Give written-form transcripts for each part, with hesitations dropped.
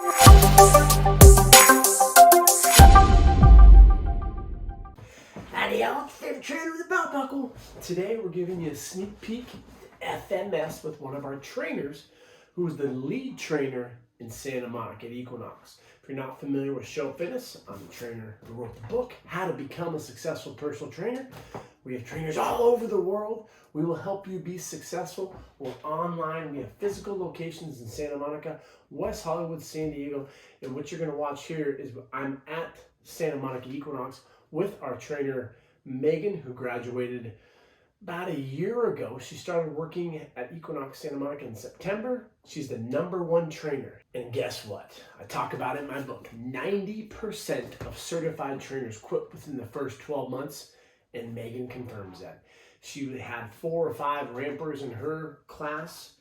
Howdy y'all, it's favorite trainer with a belt buckle. Today we're giving you a sneak peek at FMS with one of our trainers who is the lead trainer in Santa Monica at Equinox. If you're not familiar with Show Fitness, I'm the trainer who wrote the book, How to Become a Successful Personal Trainer. We have trainers all over the world. We will help you be successful. We're online. We have physical locations in Santa Monica, West Hollywood, San Diego. And what you're going to watch here is I'm at Santa Monica Equinox with our trainer, Megan, who graduated about a year ago. She started working at Equinox Santa Monica in September. She's the #1 trainer. And guess what? I talk about it in my book. 90% of certified trainers quit within the first 12 months, and Megan confirms that. She had 4 or 5 rampers in her class.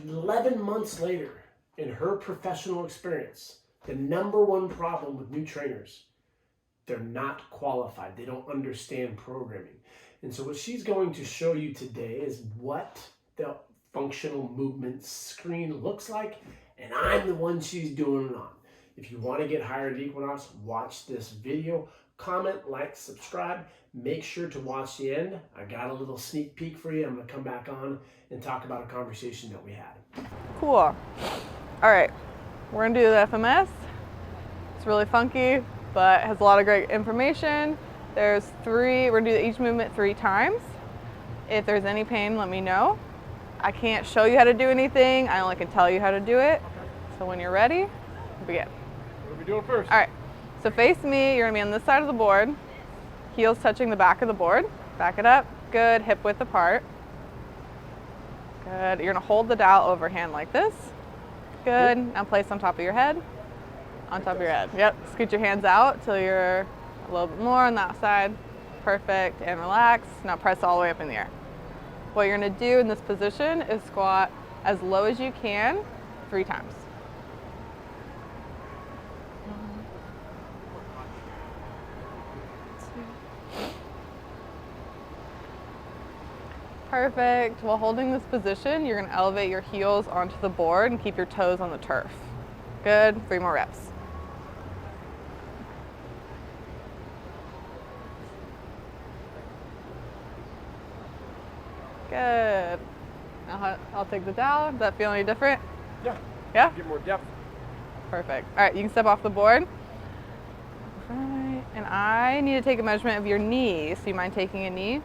11 months later, in her professional experience, the #1 problem with new trainers, they're not qualified. They don't understand programming. And so what she's going to show you today is what the functional movement screen looks like, and I'm the one she's doing it on. If you want to get hired at Equinox, watch this video, comment, like, subscribe. Make sure to watch the end. I got a little sneak peek for you. I'm going to come back on and talk about a conversation that we had. Cool. All right, we're going to do the FMS. It's really funky, but has a lot of great information. There's 3, we're gonna do each movement 3 times. If there's any pain, let me know. I can't show you how to do anything, I only can tell you how to do it. So when you're ready, begin. What are we doing first? All right, so face me, you're gonna be on this side of the board, heels touching the back of the board. Back it up, good, hip width apart. Good, you're gonna hold the dowel overhand like this. Good, now place on top of your head. On top of your head, yep. Scoot your hands out till you're a little bit more on that side. Perfect, and relax. Now press all the way up in the air. What you're gonna do in this position is squat as low as you can 3 times. Perfect. While holding this position, you're gonna elevate your heels onto the board and keep your toes on the turf. Good, 3 more reps. Good. Now I'll take the dowel. Does that feel any different? Yeah. Yeah? Get more depth. Perfect. All right, you can step off the board. Right. And I need to take a measurement of your knee. So you mind taking a knee?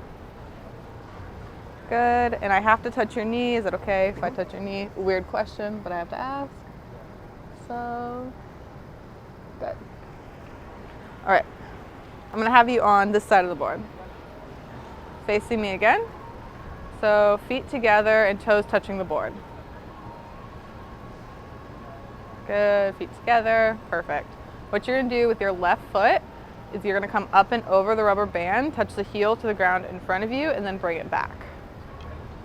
Good. And I have to touch your knee. Is it okay if I touch your knee? Weird question, but I have to ask. So, good. All right. I'm going to have you on this side of the board. Facing me again. So feet together and toes touching the board. Good, feet together, perfect. What you're gonna do with your left foot is you're gonna come up and over the rubber band, touch the heel to the ground in front of you, and then bring it back.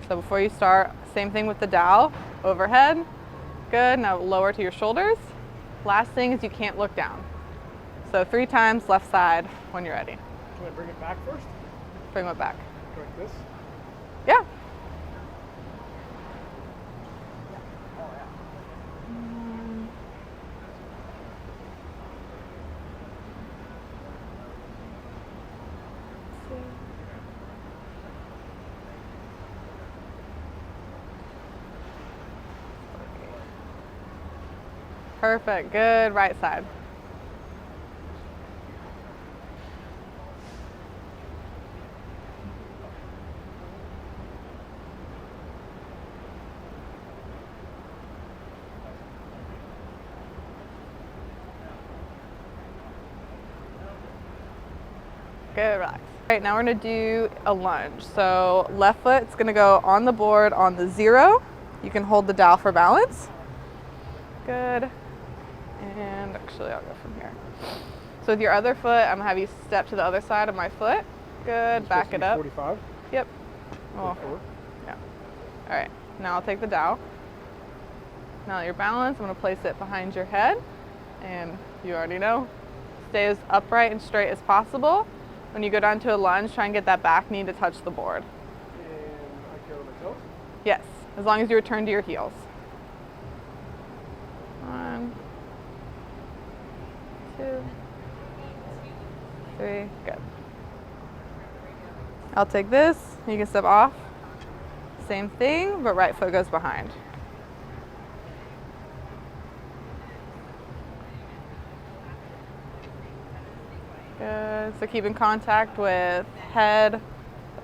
So before you start, same thing with the dowel, overhead. Good, now lower to your shoulders. Last thing is you can't look down. So 3 times left side when you're ready. Can I bring it back first? Bring it back. Like this? Yeah. Perfect, good, right side. Good, relax. All right, now we're gonna do a lunge. So left foot's gonna go on the board on the 0. You can hold the dowel for balance. Good. And actually I'll go from here. So with your other foot, I'm gonna have you step to the other side of my foot. Good, back it up. 45? Yep. Oh, yeah. All right, now I'll take the dowel. Now that you're balanced, I'm gonna place it behind your head. And you already know, stay as upright and straight as possible. When you go down to a lunge, try and get that back knee to touch the board. And I go to my toes? Yes, as long as you return to your heels. 1, 3, good. I'll take this, you can step off. Same thing, but right foot goes behind. Good, so keep in contact with head,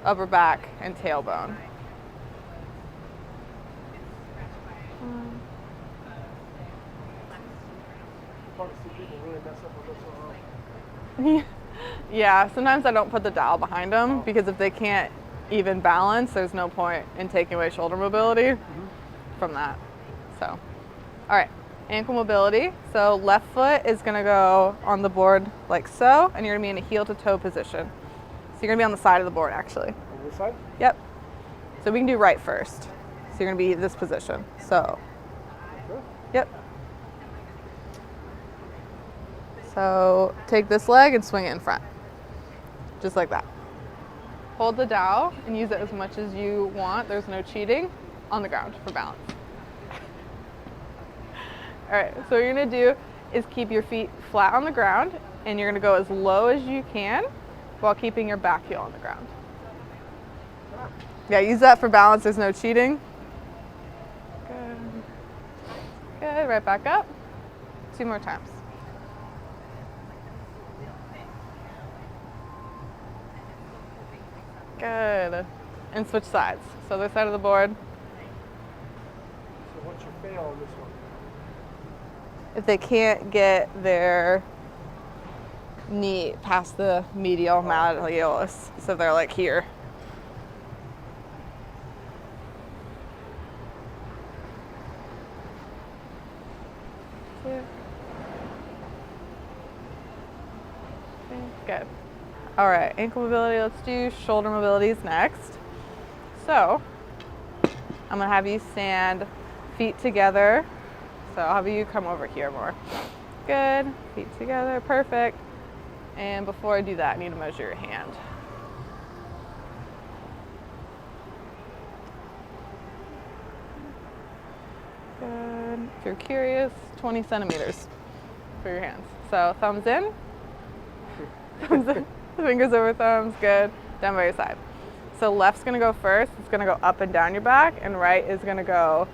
upper back, and tailbone. Yeah, sometimes I don't put the dowel behind them because if they can't even balance, there's no point in taking away shoulder mobility from that. So, all right, ankle mobility. So left foot is gonna go on the board like so, and you're gonna be in a heel to toe position. So you're gonna be on the side of the board actually. On this side? Yep. So we can do right first. So you're gonna be this position. So, yep. So take this leg and swing it in front, just like that. Hold the dowel and use it as much as you want. There's no cheating on the ground for balance. All right, so what you're gonna do is keep your feet flat on the ground and you're gonna go as low as you can while keeping your back heel on the ground. Yeah, use that for balance, there's no cheating. Good. Good, right back up. 2 more times. Good. And switch sides. So other side of the board. So what's your fail on this one? If they can't get their knee past the medial malleolus, so they're like here. Good. All right, ankle mobility, let's do shoulder mobilities next. So, I'm gonna have you stand feet together. So I'll have you come over here more. Good, feet together, perfect. And before I do that, I need to measure your hand. Good, if you're curious, 20 centimeters for your hands. So thumbs in, thumbs in. Fingers over thumbs, good. Down by your side. So left's gonna go first, it's gonna go up and down your back, and right is gonna go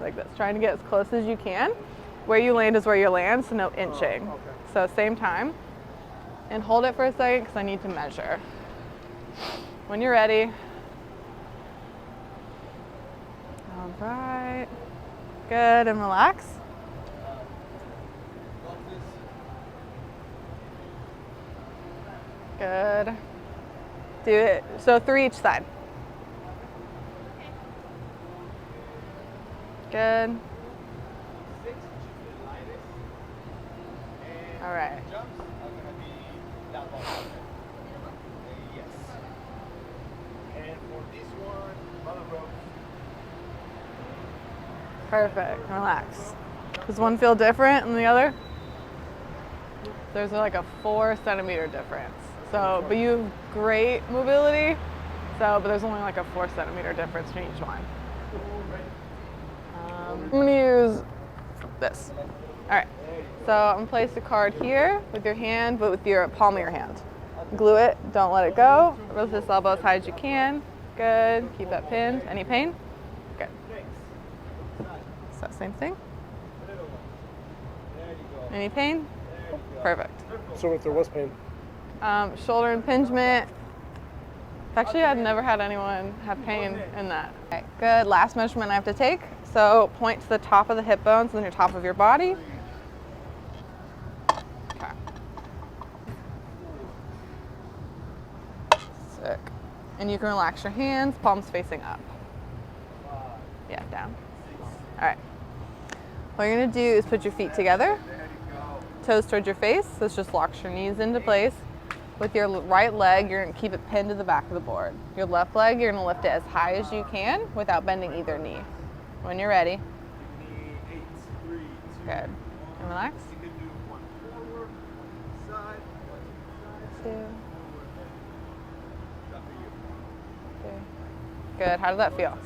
like this, trying to get as close as you can. Where you land is where you land, so no inching. Okay. So same time. And hold it for a second, because I need to measure. When you're ready. All right. Good, and relax. Good. Do it. So 3 each side. Good. All right. Yes. And for this one, mother rope. Perfect. Relax. Does one feel different than the other? There's like a 4 centimeter difference. So, but you have great mobility. So, but there's only like a 4 centimeter difference between each one. I'm gonna use this. All right. So I'm gonna place a card here with your hand, but with your palm of your hand. Glue it. Don't let it go. Lift this elbow as high as you can. Good. Keep that pinned. Any pain? Good. So same thing. Any pain? Perfect. So if there was pain? Shoulder impingement. Actually, I've never had anyone have pain in that. Okay, good. Last measurement I have to take. So point to the top of the hip bones and then your top of your body. Okay. Sick. And you can relax your hands, palms facing up. Yeah, down. All right. What you're gonna do is put your feet together, toes towards your face. This just locks your knees into place. With your right leg, you're gonna keep it pinned to the back of the board. Your left leg, you're gonna lift it as high as you can without bending either knee. When you're ready. Good. And relax. 2, 3. Good. How did that feel?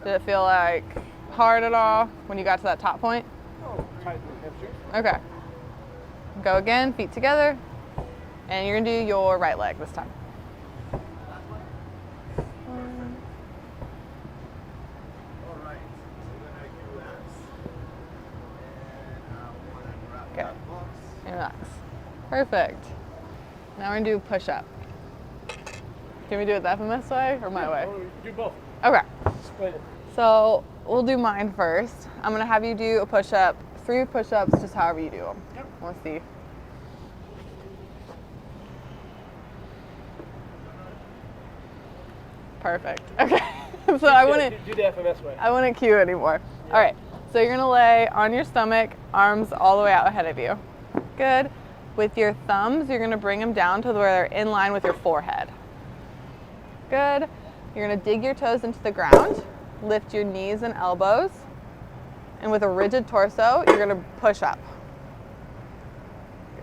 Did it feel like hard at all when you got to that top point? Oh, tight in the hamstring. Okay. Go again, feet together. And you're gonna do your right leg this time. Alright, so then I do laps. And I want to grab Okay. that box. And relax. Perfect. Now we're gonna do push-up. Can we do it the FMS way or my way? Do both. Okay. Explain it. So we'll do mine first. I'm gonna have you do a push-up, 3 push-ups, just however you do them. Yep. Let's see. Perfect. Okay. So I wouldn't do the FMS way. I wouldn't cue anymore. All right. So you're gonna lay on your stomach, arms all the way out ahead of you. Good. With your thumbs, you're gonna bring them down to where they're in line with your forehead. Good. You're gonna dig your toes into the ground, lift your knees and elbows, and with a rigid torso, you're gonna push up.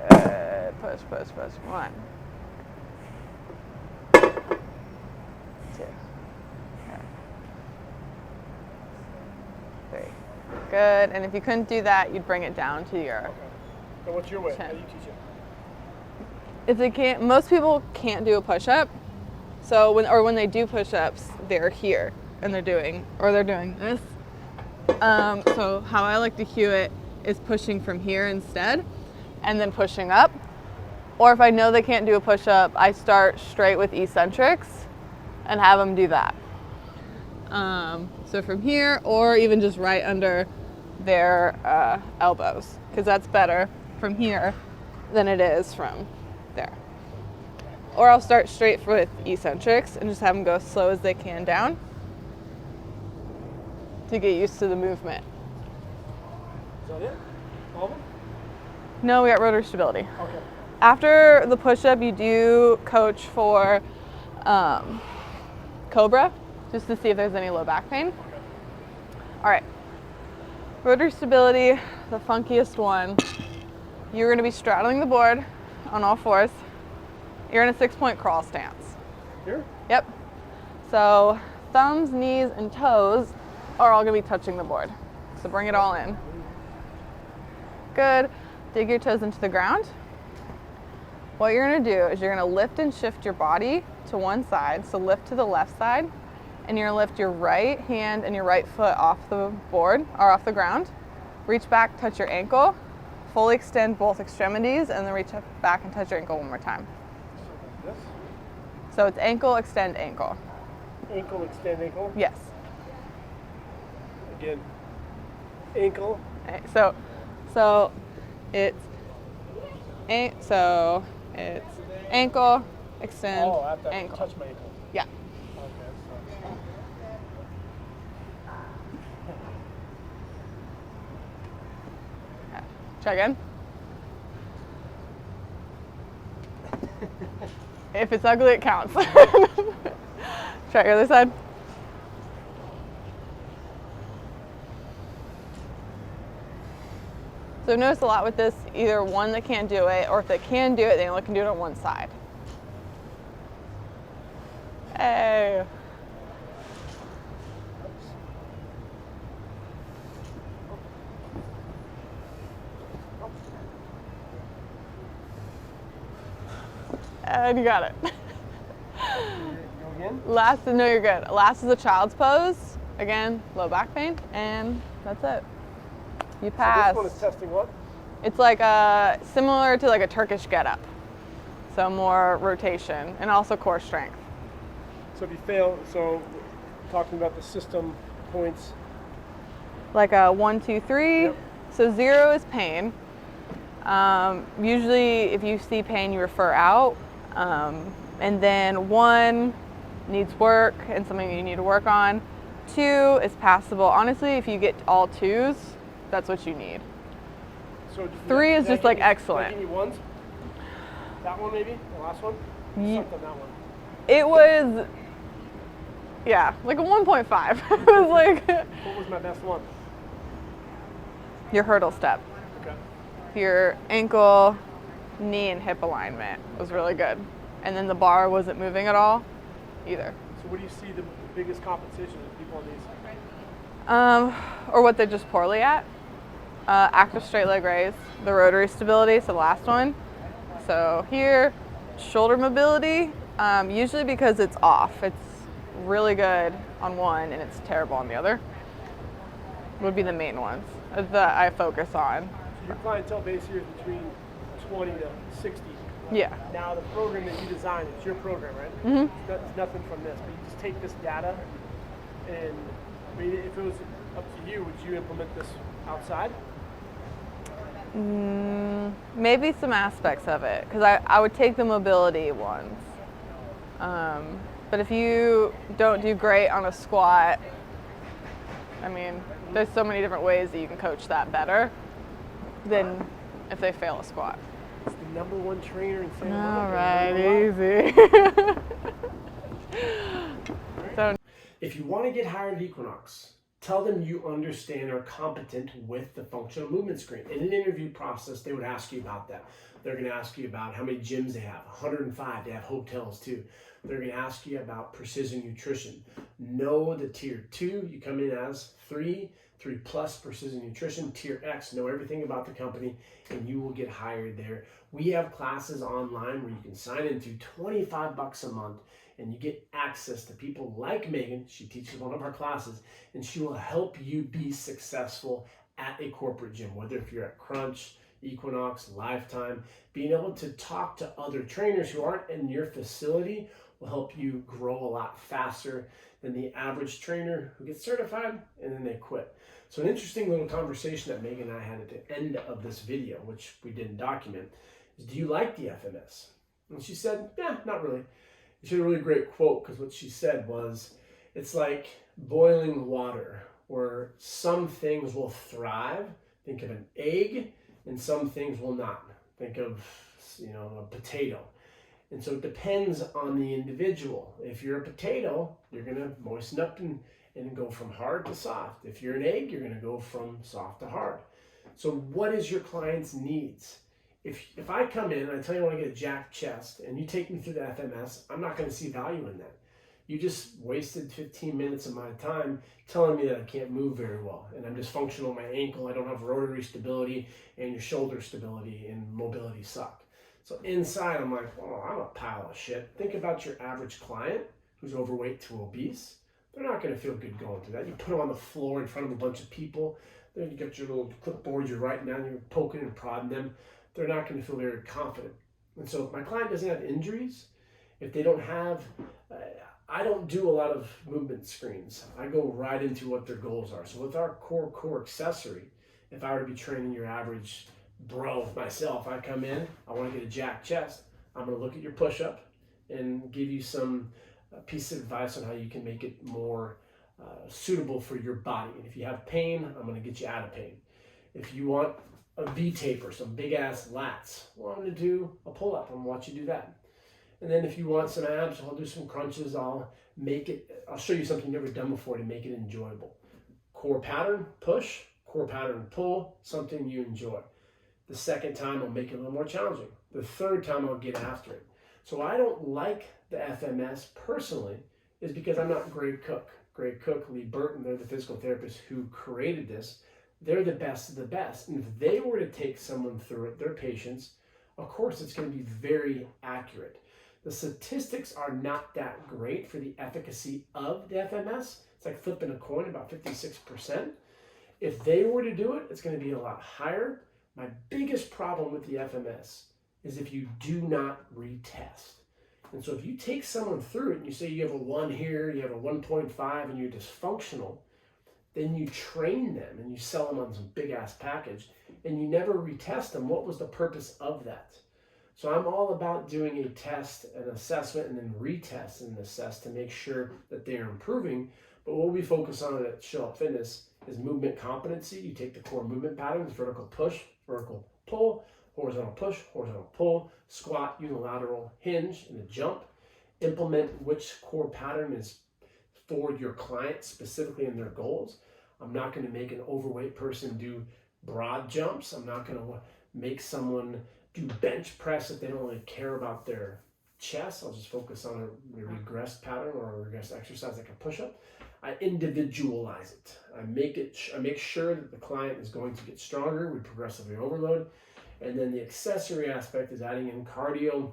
Good. Push, push, push. 1, 2. Okay. 3. Good. And if you couldn't do that, you'd bring it down to your. Okay. So what's your way? Chin. How do you teach it? If they can't, most people can't do a push-up. So when they do push-ups, they're here and they're doing this. So how I like to cue it is pushing from here instead, and then pushing up. Or if I know they can't do a push-up, I start straight with eccentrics and have them do that. So from here, or even just right under their elbows, because that's better from here than it is from there. Or I'll start straight with eccentrics and just have them go as slow as they can down to get used to the movement. Is that it? All of them? No, we got rotor stability. Okay. After the push-up, you do coach for Cobra, just to see if there's any low back pain. Okay. All right. Rotor stability, the funkiest one. You're going to be straddling the board on all fours. You're in a 6-point crawl stance. Here? Yep. So thumbs, knees, and toes are all going to be touching the board. So bring it all in. Good. Dig your toes into the ground. What you're going to do is you're going to lift and shift your body to one side. So lift to the left side, and you're going to lift your right hand and your right foot off the board or off the ground. Reach back, touch your ankle. Fully extend both extremities, and then reach back and touch your ankle one more time. This? So it's ankle, extend, ankle. Ankle, extend ankle. Yes. Again. Ankle. So it's ankle, extend, Oh, I have to ankle. touch my ankle. Yeah. Okay. So. Try again. If it's ugly, it counts. Try your other side. So I've noticed a lot with this, either one that can't do it, or if they can do it, they only can do it on one side. Hey. And you got it. Go again? Last, no, you're good. Last is a child's pose. Again, low back pain, and that's it. You passed. So this one is testing what? It's like similar to like a Turkish get-up. So more rotation and also core strength. So if you fail, so talking about the system points. Like a 1, 2, 3. Yep. So 0 is pain. Usually if you see pain, you refer out. And then 1 needs work and something you need to work on. 2 is passable. Honestly, if you get all 2s, that's what you need. So 3 is just like Did I excellent. give you ones? That one maybe? The last one? Something that one. It was, yeah, like a 1.5. It was like What was my best one? your hurdle step. Okay. Your ankle, knee, and hip alignment was really good. And then the bar wasn't moving at all either. So what do you see the biggest competition with people on these? Or what they're just poorly at. Active straight leg raise, the rotary stability, so the last one. So here, shoulder mobility, usually because it's off. It's really good on one and it's terrible on the other. Would be the main ones that I focus on. So your clientele base here is between 20 to 60. Yeah. Now the program that you designed, it's your program, right? Mm-hmm. It's nothing from this, but you just take this data and, I mean, if it was up to you, would you implement this outside? Maybe some aspects of it, because I would take the mobility ones. But if you don't do great on a squat, I mean, there's so many different ways that you can coach that better than if they fail a squat. It's the #1 trainer in Santa Monica. All right, easy. So, if you want to get hired at Equinox, tell them you understand or are competent with the functional movement screen. In an interview process, they would ask you about that. They're going to ask you about how many gyms they have, 105, they have hotels too. They're going to ask you about precision nutrition. Know the tier 2, you come in as 3 plus precision nutrition. Tier X, know everything about the company and you will get hired there. We have classes online where you can sign into $25 a month and you get access to people like Megan. She teaches one of our classes and she will help you be successful at a corporate gym, whether if you're at Crunch, Equinox, Lifetime. Being able to talk to other trainers who aren't in your facility will help you grow a lot faster than the average trainer who gets certified and then they quit. So an interesting little conversation that Megan and I had at the end of this video, which we didn't document, is, do you like the FMS? And she said, yeah, not really. She had a really great quote, because what she said was, it's like boiling water where some things will thrive. Think of an egg, and some things will not. Think of, a potato. And so it depends on the individual. If you're a potato, you're going to moisten up and go from hard to soft. If you're an egg, you're going to go from soft to hard. So what is your client's needs? If I come in and I tell you I want to get a jacked chest and you take me through the FMS, I'm not going to see value in that. You just wasted 15 minutes of my time telling me that I can't move very well and I'm dysfunctional in my ankle, I don't have rotary stability, and your shoulder stability and mobility suck. So inside I'm like, oh, I'm a pile of shit. Think about your average client who's overweight to obese. They're not going to feel good going through that. You put them on the floor in front of a bunch of people, then you got your little clipboard you're writing down, you're poking and prodding them. They're not going to feel very confident. And so if my client doesn't have injuries, if they don't have, I don't do a lot of movement screens. I go right into what their goals are. So with our core accessory, if I were to be training your average bro myself, I come in, I want to get a jacked chest, I'm going to look at your push-up and give you some piece of advice on how you can make it more suitable for your body. And if you have pain, I'm going to get you out of pain. If you want a V-taper, some big-ass lats, well, I'm going to do a pull-up. I'm going to watch you do that. And then if you want some abs, I'll do some crunches. I'll show you something you've never done before to make it enjoyable. Core pattern, push. Core pattern, pull. Something you enjoy. The second time, I'll make it a little more challenging. The third time, I'll get after it. So I don't like the FMS personally is because I'm not Greg Cook. Greg Cook, Lee Burton, they're the physical therapists who created this. They're the best of the best. And if they were to take someone through it, their patients, of course, it's going to be very accurate. The statistics are not that great for the efficacy of the FMS. It's like flipping a coin, about 56%. If they were to do it, it's going to be a lot higher. My biggest problem with the FMS is if you do not retest. And so if you take someone through it and you say you have a 1 here, you have a 1.5, and you're dysfunctional, then you train them and you sell them on some big ass package and you never retest them. What was the purpose of that? So I'm all about doing a test, an assessment, and then retest and assess to make sure that they are improving. But what we focus on at Show Up Fitness is movement competency. You take the core movement patterns: vertical push, vertical pull, horizontal push, horizontal pull, squat, unilateral hinge, and a jump. Implement which core pattern is for your client specifically in their goals. I'm not going to make an overweight person do broad jumps. I'm not going to make someone do bench press if they don't really care about their chest. I'll just focus on a regressed pattern or a regressed exercise like a push-up. I individualize it. I make sure that the client is going to get stronger. We progressively overload. And then the accessory aspect is adding in cardio,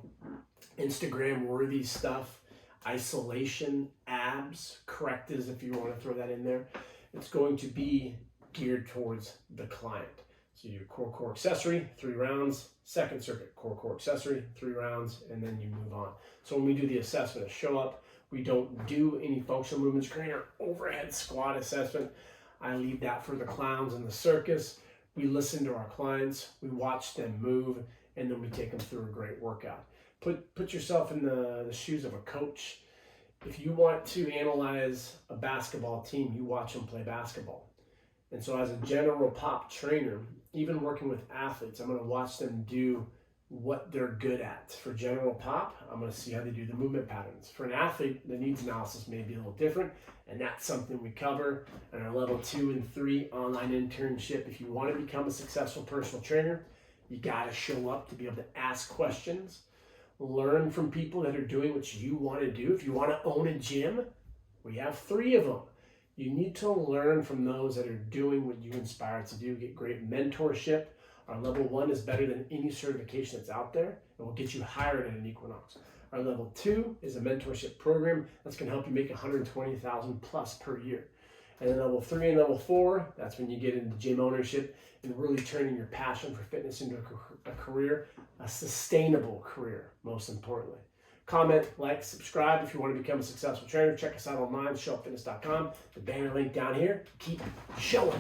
Instagram worthy stuff, isolation, abs, correctives if you want to throw that in there. It's going to be geared towards the client. So you do core accessory, 3 rounds, second circuit, core accessory, 3 rounds, and then you move on. So when we do the assessment of show up, we don't do any functional movement screen or overhead squat assessment. I leave that for the clowns in the circus. We listen to our clients, we watch them move, and then we take them through a great workout. Put yourself in the shoes of a coach. If you want to analyze a basketball team, you watch them play basketball. And so as a general pop trainer, even working with athletes, I'm going to watch them do what they're good at. For general pop, I'm going to see how they do the movement patterns. For an athlete, the needs analysis may be a little different, and that's something we cover in our level 2 and 3 online internship. If you want to become a successful personal trainer, you got to show up to be able to ask questions, learn from people that are doing what you want to do. If you want to own a gym, we have 3 of them. You need to learn from those that are doing what you inspire to do. Get great mentorship. Our level 1 is better than any certification that's out there. It will get you hired at an Equinox. Our level 2 is a mentorship program that's going to help you make $120,000 plus per year. And then level 3 and level 4, that's when you get into gym ownership and really turning your passion for fitness into a career, a sustainable career, most importantly. Comment, like, subscribe if you want to become a successful trainer. Check us out online, showupfitness.com. The banner link down here. Keep showing.